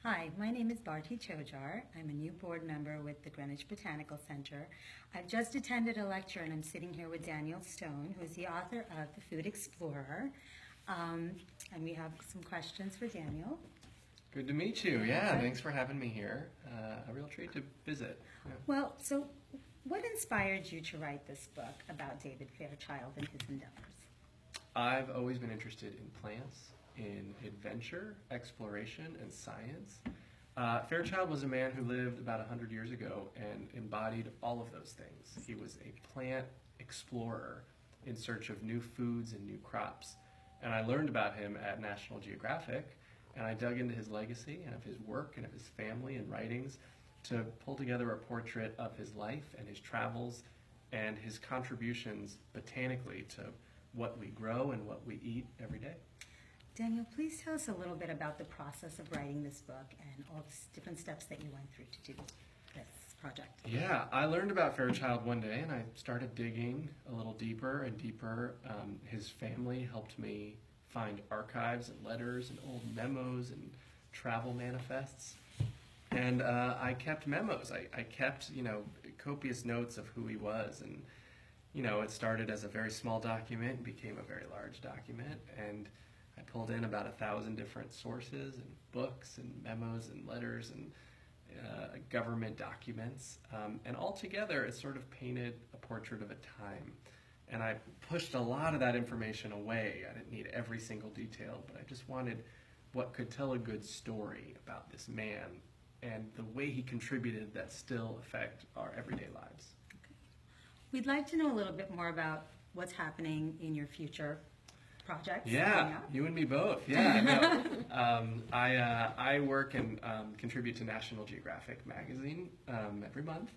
Hi, my name is Bharti Chojar. I'm a new board member with the Greenwich Botanical Center. I've just attended a lecture and I'm sitting here with Daniel Stone, who's the author of The Food Explorer. And we have some questions for Daniel. Good to meet you. Yeah, thanks for having me here. A real treat to visit. Yeah. Well, so what inspired you to write this book about David Fairchild and his endeavors? I've always been interested in plants, in adventure, exploration, and science. Fairchild was a man who lived about 100 years ago and embodied all of those things. He was a plant explorer in search of new foods and new crops. And I learned about him at National Geographic, and I dug into his legacy and of his work and of his family and writings to pull together a portrait of his life and his travels and his contributions botanically to what we grow and what we eat every day. Daniel, please tell us a little bit about the process of writing this book and all the different steps that you went through to do this project. Yeah, I learned about Fairchild one day and I started digging a little deeper and deeper. His family helped me find archives and letters and old memos and travel manifests. And I kept memos. I kept, copious notes of who he was. And, it started as a very small document and became a very large document. And I pulled in about 1,000 different sources and books and memos and letters and government documents. And altogether, it sort of painted a portrait of a time. And I pushed a lot of that information away. I didn't need every single detail, but I just wanted what could tell a good story about this man and the way he contributed that still affect our everyday lives. Okay. We'd like to know a little bit more about what's happening in your future projects. Yeah, you and me both. Yeah, no. I work and contribute to National Geographic magazine every month.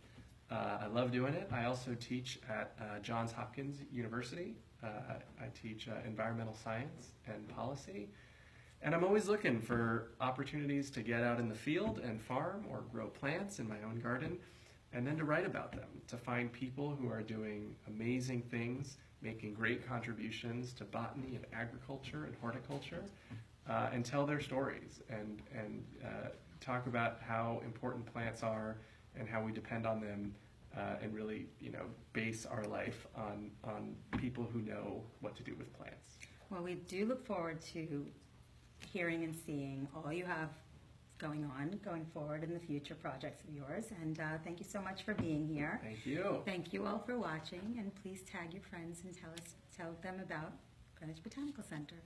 I love doing it. I also teach at Johns Hopkins University. I teach environmental science and policy. And I'm always looking for opportunities to get out in the field and farm or grow plants in my own garden, and then to write about them, to find people who are doing amazing things, making great contributions to botany and agriculture and horticulture, and tell their stories and talk about how important plants are and how we depend on them, and really, base our life on people who know what to do with plants. Well, we do look forward to hearing and seeing all you have going forward in the future projects of yours. And thank you so much for being here. Thank you. Thank you all for watching, and please tag your friends and tell them about Greenwich Botanical Center.